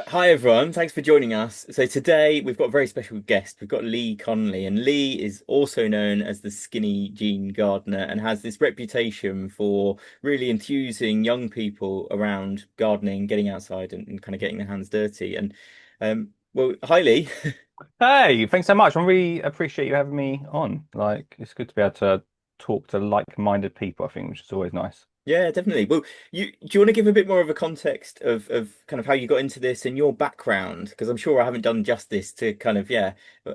Hi everyone, thanks for joining us. So today we've got a very special guest. We've got Lee Connelly, and Lee is also known as the Skinny Jean Gardener and has this reputation for really enthusing young people around gardening, getting outside and kind of getting their hands dirty. Well, hi Lee. Hey, thanks so much. I really appreciate you having me on. Like, it's good to be able to talk to like-minded people, I think, which is always nice. Yeah, definitely. Well, do you want to give a bit more of a context of kind of how you got into this and your background? Because I'm sure I haven't done justice to kind of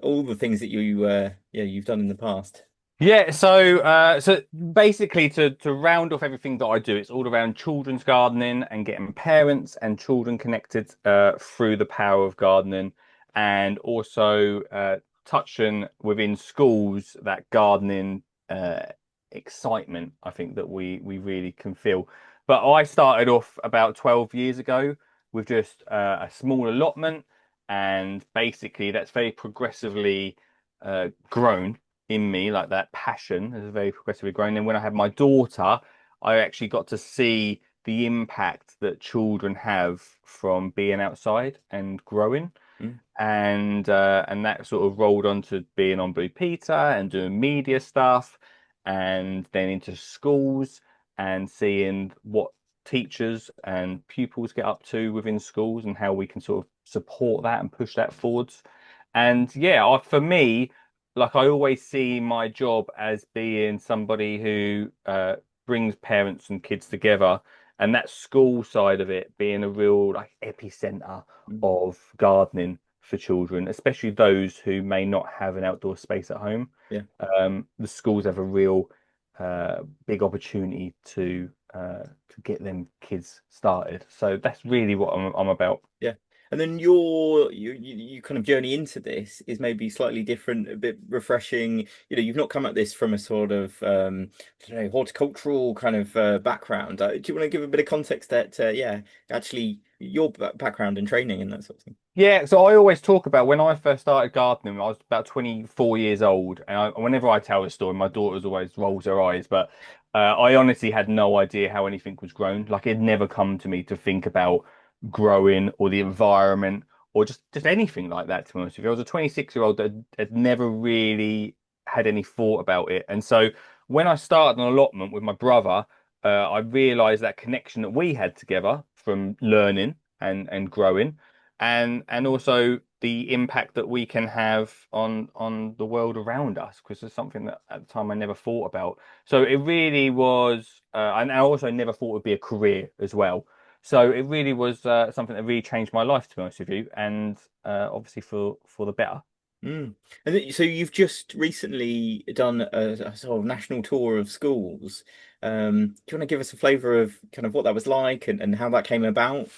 all the things that you've done in the past. So basically to round off everything that I do, it's all around children's gardening and getting parents and children connected through the power of gardening, and also touching within schools that gardening excitement I think that we really can feel. But I started off about 12 years ago with just a small allotment, and basically that's very progressively grown in me. Like, that passion has very progressively grown. And when I had my daughter, I actually got to see the impact that children have from being outside and growing. Mm. And that sort of rolled on to being on Blue Peter and doing media stuff, and then into schools and seeing what teachers and pupils get up to within schools and how we can sort of support that and push that forwards. And yeah, for me, like, I always see my job as being somebody who brings parents and kids together, and that school side of it being a real like epicenter Mm. of gardening for children, especially those who may not have an outdoor space at home. Yeah. The schools have a real big opportunity to get them kids started. So that's really what I'm about. Yeah. And then you kind of journey into this is maybe slightly different, a bit refreshing. You've not come at this from a sort of I don't know, horticultural kind of background. Do you want to give a bit of context that actually your background and training and that sort of thing? Yeah, so I always talk about when I first started gardening, I was about 24 years old. And whenever I tell this story, my daughter's always rolls her eyes. But I honestly had no idea how anything was grown. Like, it'd never come to me to think about growing or the environment or just anything like that, to be honest with you. I was a 26-year-old that had never really had any thought about it. And so when I started an allotment with my brother, I realized that connection that we had together from learning and growing, and also the impact that we can have on the world around us, because it's something that at the time I never thought about. So it really was, and I also never thought it would be a career as well. So it really was something that really changed my life, to be honest with you, and obviously for the better. Mm. So you've just recently done a sort of national tour of schools. Do you want to give us a flavour of kind of what that was like and how that came about?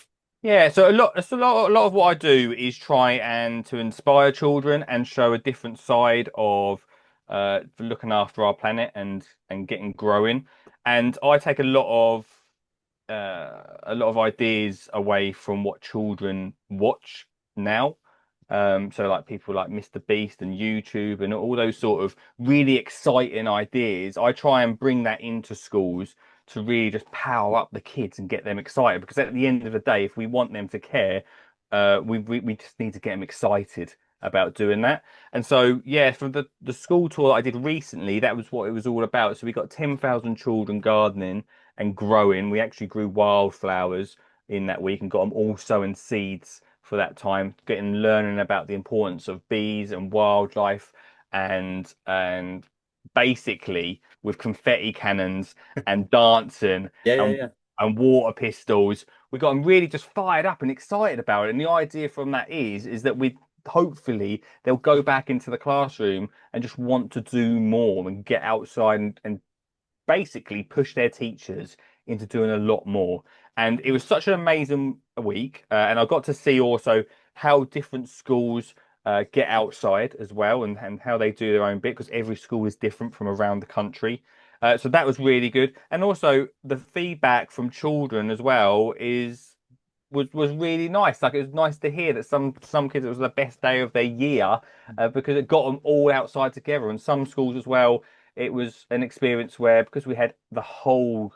Yeah, so a lot of what I do is try and to inspire children and show a different side of looking after our planet and getting growing. And I take a lot of ideas away from what children watch now. So like people like Mr. Beast and YouTube and all those sort of really exciting ideas, I try and bring that into schools to really just power up the kids and get them excited. Because at the end of the day, if we want them to care, we just need to get them excited about doing that. And so, yeah, from the school tour that I did recently, that was what it was all about. So we got 10,000 children gardening and growing. We actually grew wildflowers in that week and got them all sowing seeds for that time, getting learning about the importance of bees and wildlife, and basically with confetti cannons and dancing Yeah, yeah, and yeah. and water pistols, we got them really just fired up and excited about it. And the idea from that is that we hopefully they'll go back into the classroom and just want to do more and get outside and basically push their teachers into doing a lot more. And it was such an amazing week. And I got to see also how different schools get outside as well, and how they do their own bit, because every school is different from around the country. So that was really good. And also the feedback from children as well was really nice. Like, it was nice to hear that some kids, it was the best day of their year, because it got them all outside together. And some schools as well, it was an experience where, because we had the whole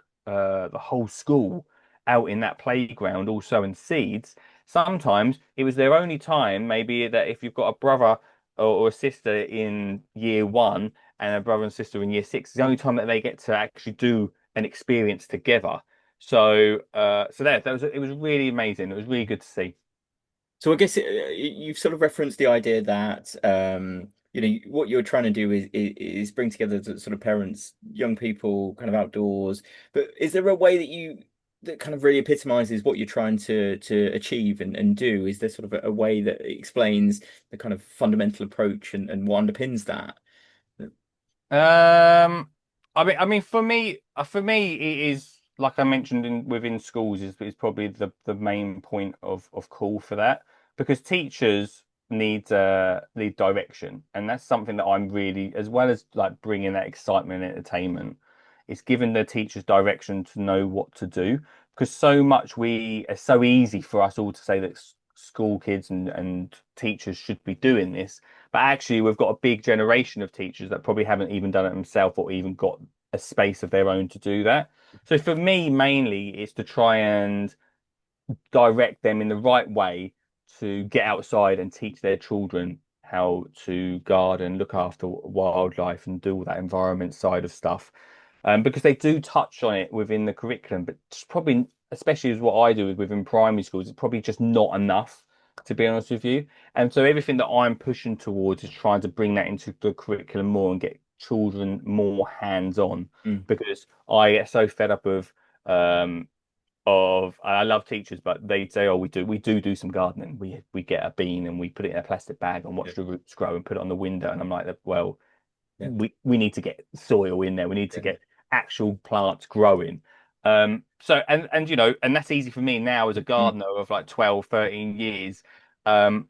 school out in that playground all sowing seeds, Sometimes it was their only time, maybe that if you've got a brother or a sister in year one and a brother and sister in year six, it's the only time that they get to actually do an experience together. So, that was it was really amazing. It was really good to see. So I guess you've sort of referenced the idea that what you're trying to do is bring together the sort of parents, young people, kind of outdoors. But is there a way that kind of really epitomizes what you're trying to achieve and do? Is there sort of a way that explains the kind of fundamental approach and what underpins that? Um, for me, it is like I mentioned within schools is probably the main point of call for that because teachers need direction, and that's something that I'm really, as well as like bringing that excitement and entertainment, it's giving the teachers direction to know what to do because it's so easy for us all to say that school kids and teachers should be doing this. But actually, we've got a big generation of teachers that probably haven't even done it themselves or even got a space of their own to do that. So for me, mainly, it's to try and direct them in the right way to get outside and teach their children how to garden, look after wildlife, and do all that environment side of stuff. Because they do touch on it within the curriculum, but it's probably, especially as what I do within primary schools, it's probably just not enough, to be honest with you. And so everything that I'm pushing towards is trying to bring that into the curriculum more and get children more hands-on Mm, because I get so fed up um, I love teachers, but they say, "Oh, we do some gardening. We get a bean and we put it in a plastic bag and yeah, watch the roots grow and put it on the window." And I'm like, "Well, yeah, we need to get soil in there. We need to yeah. get actual plants growing." And and that's easy for me now as a Mm, gardener of like 12, 13 years, um,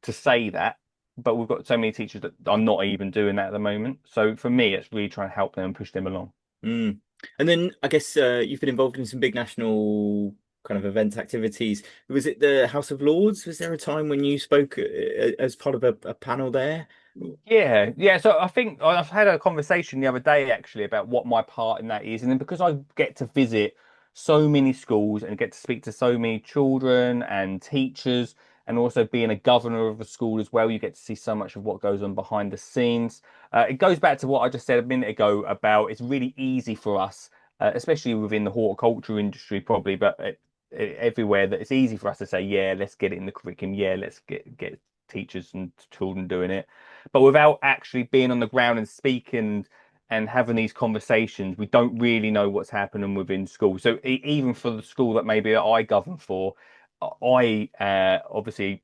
to say that. But we've got so many teachers that are not even doing that at the moment. So for me, it's really trying to help them and push them along. mm. And then I guess you've been involved in some big national kind of events, activities. Was it the House of Lords? Was there a time when you spoke as part of a panel there? Yeah, yeah. So I think I've had a conversation the other day actually about what my part in that is, and then because I get to visit so many schools and get to speak to so many children and teachers, and also being a governor of a school as well, you get to see so much of what goes on behind the scenes. It goes back to what I just said a minute ago about it's really easy for us, especially within the horticulture industry, probably, but everywhere that it's easy for us to say, yeah, let's get it in the curriculum, yeah, let's get teachers and children doing it but without actually being on the ground and speaking and having these conversations, we don't really know what's happening within school. So even for the school that maybe I govern for, I obviously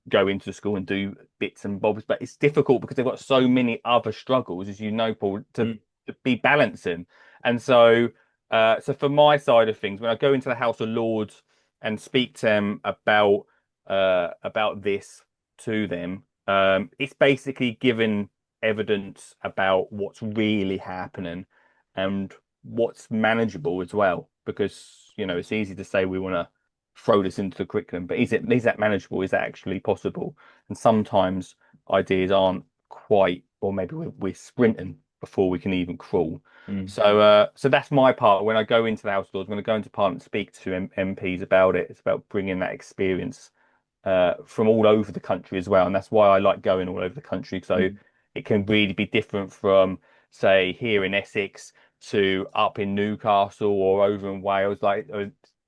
go into the school and do bits and bobs, but it's difficult because they've got so many other struggles, as you know, Paul, Mm, to be balancing. And so for my side of things, when I go into the House of Lords and speak to them about this to them, it's basically giving evidence about what's really happening and what's manageable as well. Because, it's easy to say we want to throw this into the curriculum, but is that manageable? Is that actually possible? And sometimes ideas aren't quite, or maybe we're sprinting before we can even crawl. mm, So that's my part. When I go into the House of Lords, when I go into Parliament, speak to MPs about it. It's about bringing that experience from all over the country as well, and that's why I like going all over the country. So mm. it can really be different from, say, here in Essex to up in Newcastle or over in Wales. Like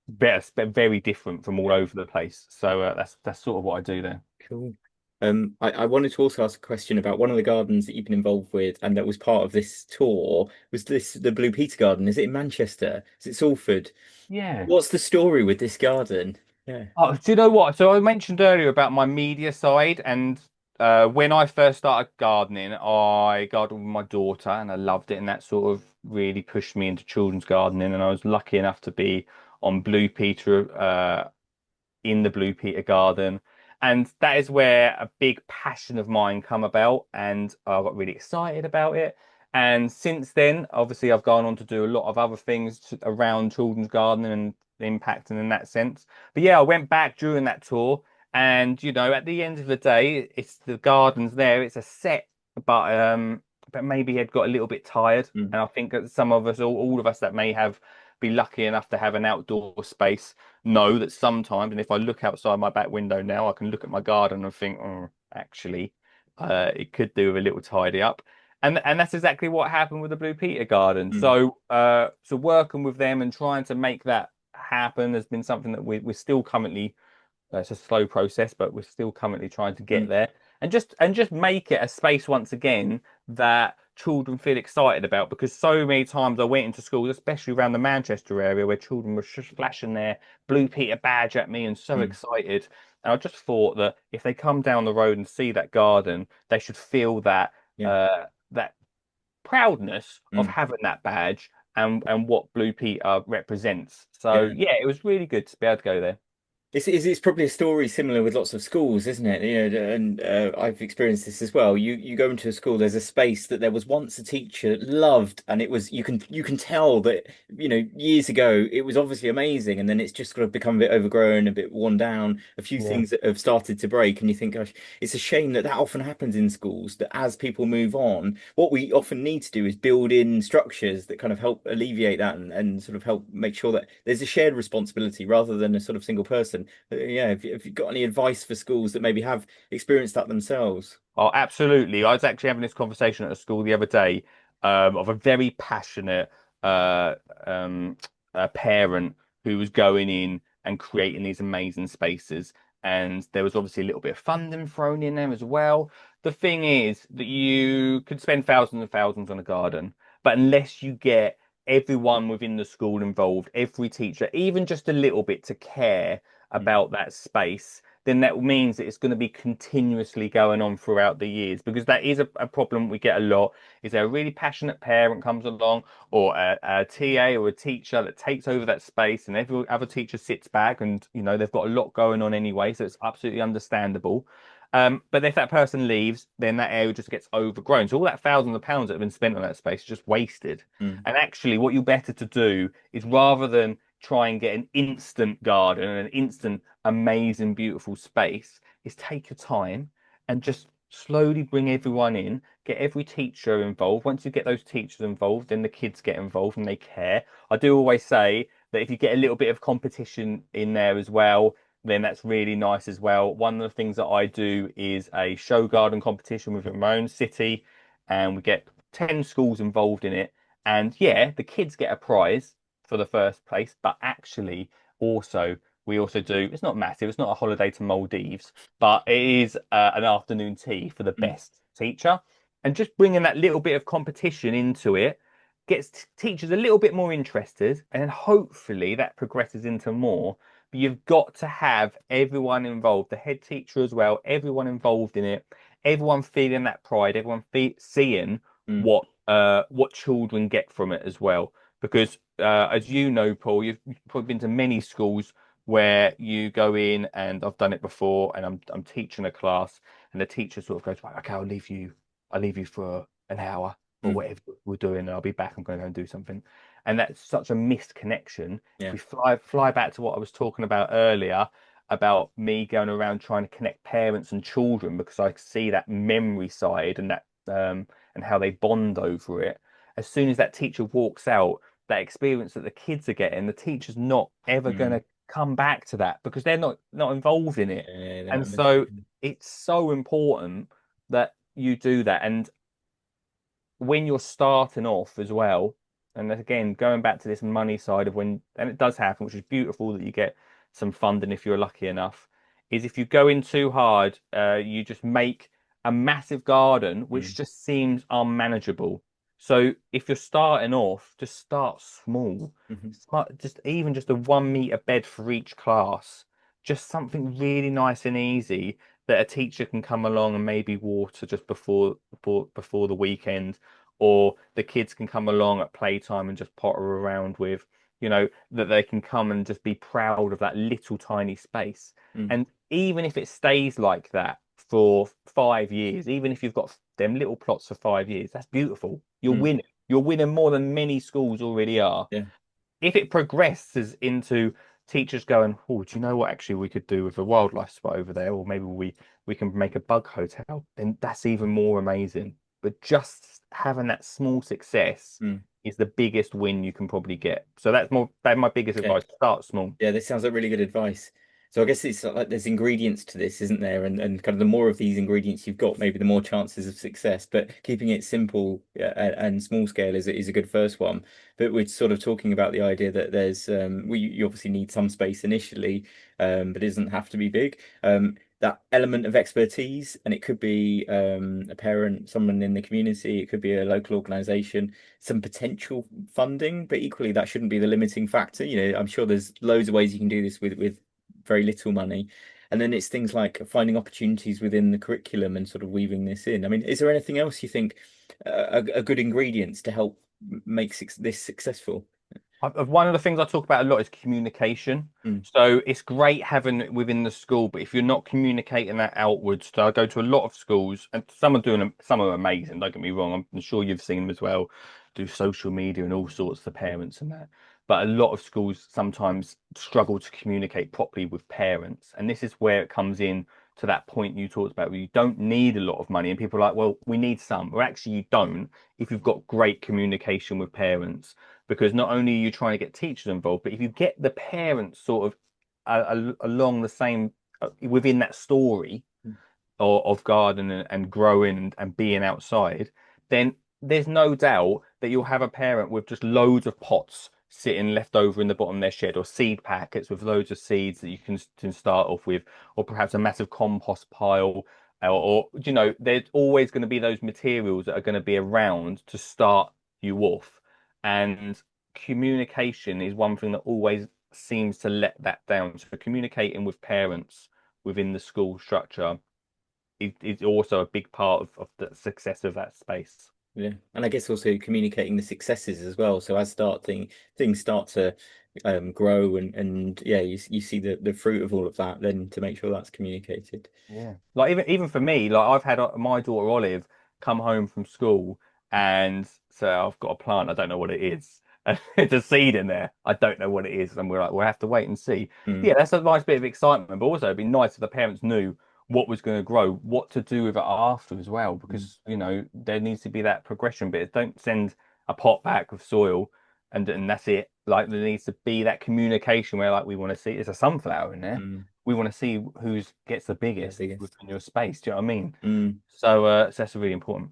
better, very different from all over the place. So that's sort of what I do there. Cool. I wanted to also ask a question about one of the gardens that you've been involved with and that was part of this tour. Was this the Blue Peter Garden? Is it in Manchester? Is it Salford? Yeah. What's the story with this garden? Yeah. Oh, do you know what? So I mentioned earlier about my media side, and when I first started gardening, I gardened with my daughter, and I loved it, and that sort of really pushed me into children's gardening. And I was lucky enough to be on Blue Peter in the Blue Peter Garden. And that is where a big passion of mine come about, and I got really excited about it. And since then, obviously, I've gone on to do a lot of other things around children's gardening and impacting in that sense. But yeah, I went back during that tour, and at the end of the day, it's the gardens there. It's a set, but maybe had got a little bit tired. Mm, And I think that some of us, all of us that may have be lucky enough to have an outdoor space know that sometimes, and if I look outside my back window now, I can look at my garden and think, oh, actually, it could do with a little tidy up. And that's exactly what happened with the Blue Peter Garden. Mm, So working with them and trying to make that happen has been something that we're still currently it's a slow process, but we're still currently trying to get mm, there and just make it a space once again that children feel excited about because so many times I went into schools, especially around the Manchester area, where children were just flashing their Blue Peter badge at me and so mm. excited. And I just thought that if they come down the road and see that garden, they should feel Yeah. that proudness of Mm. having that badge and what Blue Peter represents. So Yeah. yeah, it was really good to be able to go there. It's probably a story similar with lots of schools, isn't it? And I've experienced this as well. You go into a school, there's a space that there was once a teacher loved, and it was you can tell that years ago it was obviously amazing, and then it's just sort of become a bit overgrown, a bit worn down. A few Yeah. things that have started to break, and you think, gosh, it's a shame that that often happens in schools. That as people move on, what we often need to do is build in structures that kind of help alleviate that and sort of help make sure that there's a shared responsibility rather than a sort of single person. Yeah, if you've got any advice for schools that maybe have experienced that themselves. Oh, absolutely. I was actually having this conversation at a school the other day, of a very passionate uh, um, parent who was going in and creating these amazing spaces. And there was obviously a little bit of funding thrown in there as well. The thing is that you could spend thousands and thousands on a garden, but unless you get everyone within the school involved, every teacher, even just a little bit to care Mm, about that space, then that means that it's going to be continuously going on throughout the years because that is a problem we get a lot. Is there a really passionate parent comes along or a TA or a teacher that takes over that space and every other teacher sits back and they've got a lot going on anyway, so it's absolutely understandable. But if that person leaves, then that area just gets overgrown. So all that thousands of pounds that have been spent on that space is just wasted. mm, And actually, what you're better to do is rather than try and get an instant garden and an instant amazing, beautiful space is take your time and just slowly bring everyone in, get every teacher involved. Once you get those teachers involved, then the kids get involved and they care. I do always say that if you get a little bit of competition in there as well, then that's really nice as well. One of the things that I do is a show garden competition within my own city, and we get 10 schools involved in it. And yeah, the kids get a prize for the first place, but actually, also we also do, it's not massive, it's not a holiday to Maldives, but it is an afternoon tea for the mm, best teacher. And just bringing that little bit of competition into it gets teachers a little bit more interested, and then hopefully that progresses into more. But you've got to have everyone involved, the head teacher as well, everyone involved in it, everyone feeling that pride, everyone seeing mm, what children get from it as well. Because as you know, Paul, you've probably been to many schools where you go in, and I've done it before, and I'm teaching a class, and the teacher sort of goes, right, okay, I'll leave you for an hour or mm. whatever we're doing, and I'll be back. I'm going to go and do something, and that's such a missed connection. If Yeah. we fly back to what I was talking about earlier about me going around trying to connect parents and children because I see that memory side and that and how they bond over it. As soon as that teacher walks out, that experience that the kids are getting, the teacher's not ever going Mm. to come back to that because they're not involved in it. Yeah, they're And not invested so in it's so important that you do that. And when you're starting off as well, and again, going back to this money side of when, and it does happen, which is beautiful that you get some funding if you're lucky enough, is if you go in too hard, you just make a massive garden, it. which just seems unmanageable. So if you're starting off, just start small. Mm, Just even just a 1 meter bed for each class, just something really nice and easy that a teacher can come along and maybe water just before the weekend, or the kids can come along at playtime and just potter around with, that they can come and just be proud of that little tiny space. mm, And even if it stays like that for 5 years, even if you've got them little plots for 5 years, that's beautiful. You're mm, winning. You're winning more than many schools already are. yeah. If it progresses into teachers going, oh, do you know what actually we could do with a wildlife spot over there, or maybe we can make a bug hotel, then that's even more amazing. But just having that small success Mm. is the biggest win you can probably get. So that's my biggest Okay. advice. Start small. Yeah, this sounds like really good advice. So I guess it's like there's ingredients to this, isn't there? And kind of the more of these ingredients you've got, maybe the more chances of success. But keeping it simple and small scale is a good first one. But we're sort of talking about the idea that there's you obviously need some space initially, but it doesn't have to be big. That element of expertise, and it could be a parent, someone in the community, it could be a local organization, some potential funding, but equally that shouldn't be the limiting factor. You know, I'm sure there's loads of ways you can do this with very little money. And then it's things like finding opportunities within the curriculum and sort of weaving this in. I mean, is there anything else you think are good ingredients to help make this successful? One of the things I talk about a lot is communication. Mm, So it's great having it within the school, but if you're not communicating that outwards, so I go to a lot of schools, and some are doing them, some are amazing. Don't get me wrong. I'm sure you've seen them as well, do social media and all sorts to parents and that. But a lot of schools sometimes struggle to communicate properly with parents, and this is where it comes in to that point you talked about, where you don't need a lot of money, and people are like, well, we need some. Well, actually, you don't if you've got great communication with parents, because not only are you trying to get teachers involved, but if you get the parents sort of along the same within that story mm, of gardening and growing and being outside, then there's no doubt that you'll have a parent with just loads of pots sitting left over in the bottom of their shed, or seed packets with loads of seeds that you can start off with, or perhaps a massive compost pile. Or you know, there's always going to be those materials that are going to be around to start you off. And communication is one thing that always seems to let that down. So communicating with parents within the school structure is also a big part of the success of that space. yeah, and I guess also communicating the successes as well. So as things start to grow and yeah, you see the fruit of all of that, then to make sure that's communicated. Yeah. Like even for me, like I've had my daughter Olive come home from school and say, I've got a plant, I don't know what it is. And it's a seed in there. I don't know what it is. And we're like, we'll have to wait and see. Mm, Yeah, that's a nice bit of excitement, but also it'd be nice if the parents knew what was going to grow, what to do with it after as well, mm, because there needs to be that progression bit. Don't send a pot back of soil and that's it. Like there needs to be that communication where like we want to see there's a sunflower in there, mm, we want to see who's gets the yeah, biggest biggest. within your space. Do you know what I mean? Mm. So that's really important.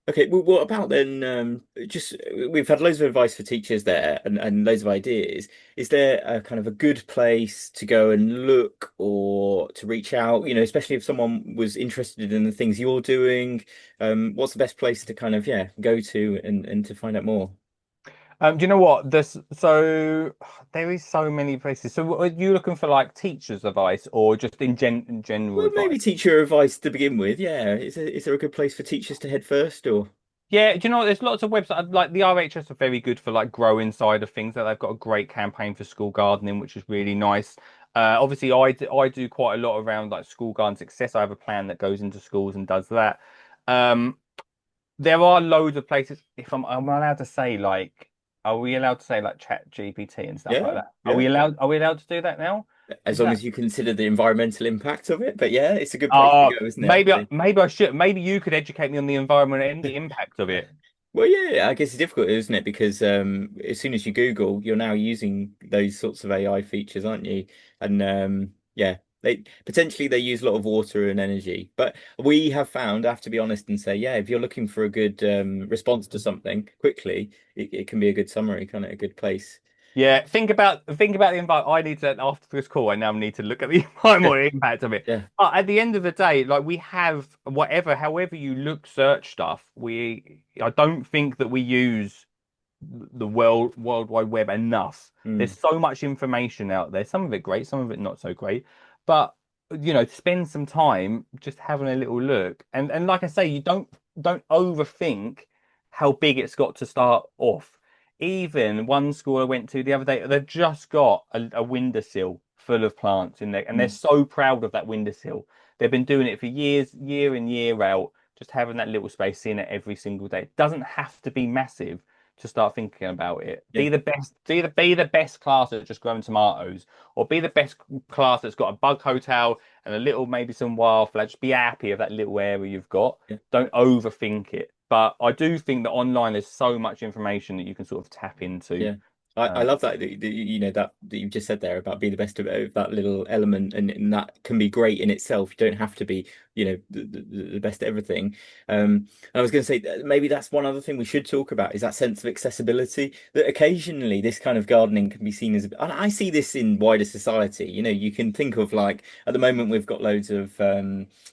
Okay, well, what about then? Just we've had loads of advice for teachers there and loads of ideas. Is there a kind of a good place to go and look or to reach out? You know, especially if someone was interested in the things you're doing. What's the best place to kind of yeah go to and to find out more? Do you know what? This so there is so many places. So are you looking for like teachers' advice or just in general Well, maybe advice? teacher advice to begin with. Yeah, is there a good place for teachers to head first or? Yeah, do you know what? There's lots of websites like the RHS are very good for like growing side of things. That they've got a great campaign for school gardening, which is really nice. Obviously, I do quite a lot around like school garden success. I have a plan that goes into schools and does that. Um, there are loads of places. If I'm allowed to say like, are we allowed to say like Chat GPT and stuff like Yeah, that? Are yeah. we allowed? Are we allowed to do that now? As Is long that? as you consider the environmental impact of it. But yeah, it's a good place to Oh, go, isn't it? maybe Actually. maybe I should. Maybe you could educate me on the environment and the impact of it. Well, yeah, I guess it's difficult, isn't it? Because as soon as you Google, you're now using those sorts of AI features, aren't you? And yeah, they use a lot of water and energy. But we have found, I have to be honest and say, yeah, if you're looking for a good response to something quickly, it can be a good summary, kind of a good place. Yeah, think about the environment. I need to after this call. I now need to look at the environmental impact of it. Yeah. But at the end of the day, like we have whatever, however you look, search stuff. I don't think that we use the World Wide Web enough. There's Mm, so much information out there. Some of it great, some of it not so great. But spend some time just having a little look. And like I say, you don't overthink how big it's got to start off. Even one school I went to the other day, they've just got a windowsill full of plants in there, and they're mm, so proud of that windowsill. They've been doing it for years, year in, year out, just having that little space, seeing it every single day. It doesn't have to be massive to start thinking about it. yeah. Be the best class at just growing tomatoes, or be the best class that's got a bug hotel and a little maybe some wildflowers. Just be happy of that little area you've got. Yeah. Don't overthink it. But I do think that online there's so much information that you can sort of tap into. Yeah. I Um, love that you know that you've just said there about being the best of that little element, and that can be great in itself. You don't have to be, the best at everything. I was going to say that maybe that's one other thing we should talk about is that sense of accessibility. That occasionally this kind of gardening can be seen as, and I see this in wider society. You can think of, like, at the moment we've got loads of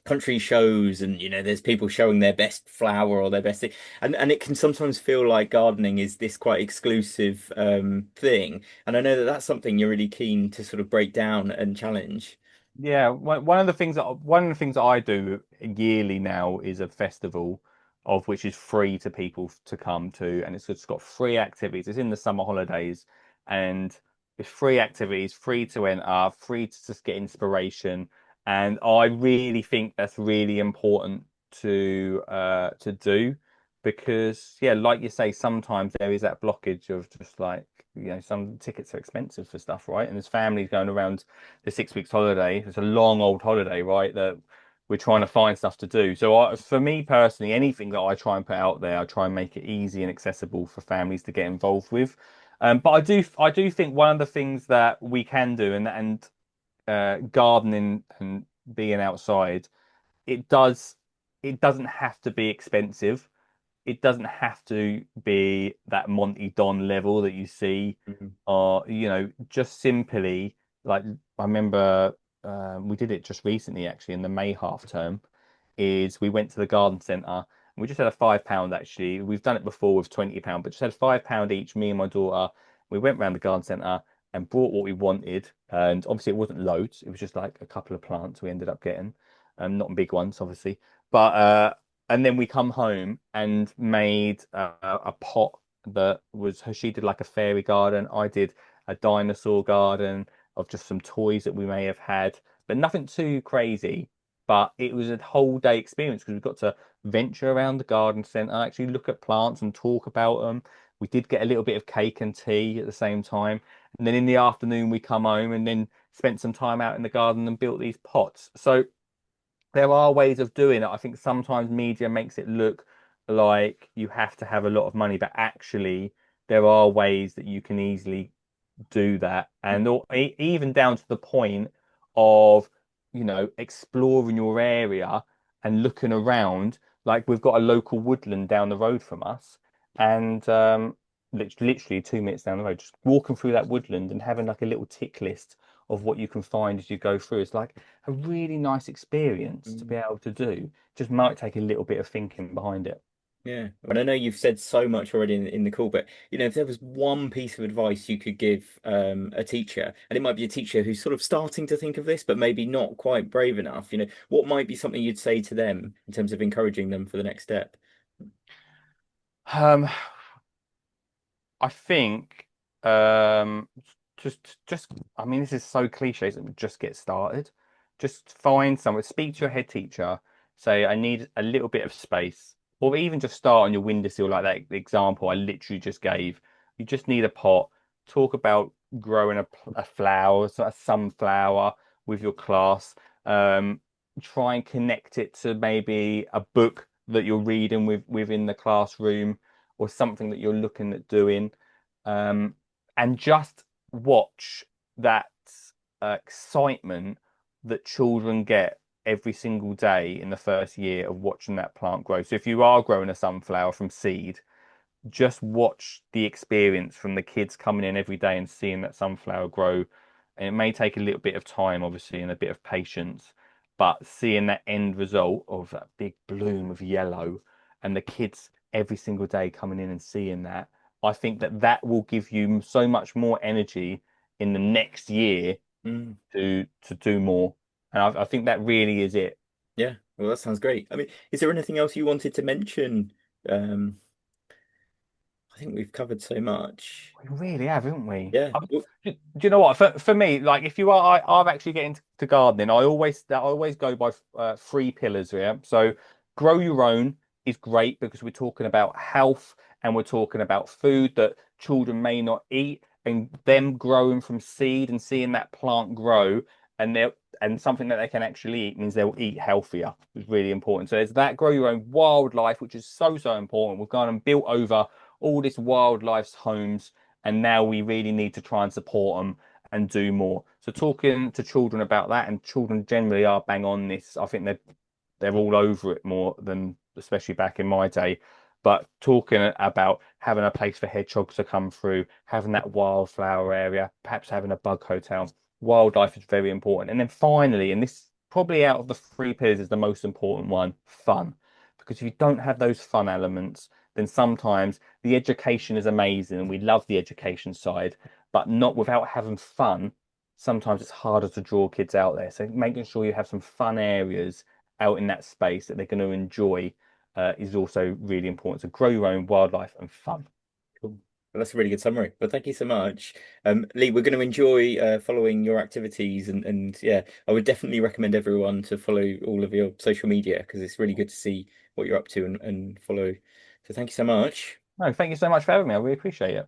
country shows, and there's people showing their best flower or their best thing, and it can sometimes feel like gardening is this quite exclusive thing. And I know that that's something you're really keen to sort of break down and challenge. Yeah, one of the things that I do yearly now is a festival, of which is free to people to come to, and it's got free activities. It's in the summer holidays, and it's free activities, free to enter, free to just get inspiration, and I really think that's really important to do because yeah, like you say, sometimes there is that blockage of just like some tickets are expensive for stuff, right? And there's families going around the 6 weeks holiday. It's a long old holiday, right? That we're trying to find stuff to do. So for me personally, anything that I try and put out there, I try and make it easy and accessible for families to get involved with. But I do think one of the things that we can do, and gardening and being outside, it does it doesn't have to be expensive. It doesn't have to be that Monty Don level that you see, Mhm. or just simply like I remember we did it just recently actually in the May half term. Is we went to the garden centre and we just had a £5 actually. We've done it before with £20, but just had £5 each, me and my daughter. We went round the garden centre and brought what we wanted, and obviously it wasn't loads. It was just like a couple of plants we ended up getting, not big ones obviously, but and then we come home and made a pot that was she did like a fairy garden. I did a dinosaur garden of just some toys that we may have had, but nothing too crazy. But it was a whole day experience because we got to venture around the garden centre, actually look at plants and talk about them. We did get a little bit of cake and tea at the same time. And then in the afternoon, we come home and then spent some time out in the garden and built these pots. So there are ways of doing it. I think sometimes media makes it look like you have to have a lot of money, but actually there are ways that you can easily do that, and even down to the point of exploring your area and looking around. Like we've got a local woodland down the road from us, and literally 2 minutes down the road, just walking through that woodland and having like a little tick list of what you can find as you go through. It's like a really nice experience to be Mm. able to do. Just might take a little bit of thinking behind it. Yeah, and I know you've said so much already in the call, but if there was one piece of advice you could give a teacher, and it might be a teacher who's sort of starting to think of this, but maybe not quite brave enough, what might be something you'd say to them in terms of encouraging them for the next step? Um, I think um just I mean this is so cliche, so just get started. Just find somewhere, speak to your head teacher, say I need a little bit of space, or even just start on your windowsill like that example I literally just gave. You just need a pot. Talk about growing a flower, so a sunflower with your class. Um, Try and connect it to maybe a book that you're reading within the classroom or something that you're looking at doing, um, and just watch that excitement that children get every single day in the first year of watching that plant grow. So if you are growing a sunflower from seed, just watch the experience from the kids coming in every day and seeing that sunflower grow. And it may take a little bit of time, obviously, and a bit of patience, but seeing that end result of that big bloom of yellow and the kids every single day coming in and seeing that, I think that that will give you so much more energy in the next year Mm. to do more. And I think that really is it. Yeah, well, that sounds great. I mean, is there anything else you wanted to mention? Um, I think we've covered so much. We really have, haven't we? Yeah. Well, Do you know what? For me, like if you are, I'm actually getting to gardening. I always go by 3 pillars here. So, grow your own is great because we're talking about health and we're talking about food that children may not eat, and them growing from seed and seeing that plant grow. and they and something that they can actually eat means they'll eat healthier, which is really important. So there's that grow your own wildlife, which is so important. We've gone and built over all this wildlife's homes, and now we really need to try and support them and do more. So talking to children about that, and children generally are bang on this. I think they're all over it more than especially back in my day. But talking about having a place for hedgehogs to come through, having that wildflower area, perhaps having a bug hotel, wildlife is very important. And then finally, and this probably out of the three pillars is the most important one, fun. Because if you don't have those fun elements, then sometimes the education is amazing and we love the education side, but not without having fun. Sometimes it's harder to draw kids out there. So making sure you have some fun areas out in that space that they're going to enjoy is also really important. So grow your own wildlife and fun. Cool. Well, that's a really good summary. But thank you so much. Lee, we're going to enjoy following your activities and yeah, I would definitely recommend everyone to follow all of your social media because it's really good to see what you're up to and follow. So thank you so much. No, thank you so much for having me. I really appreciate it.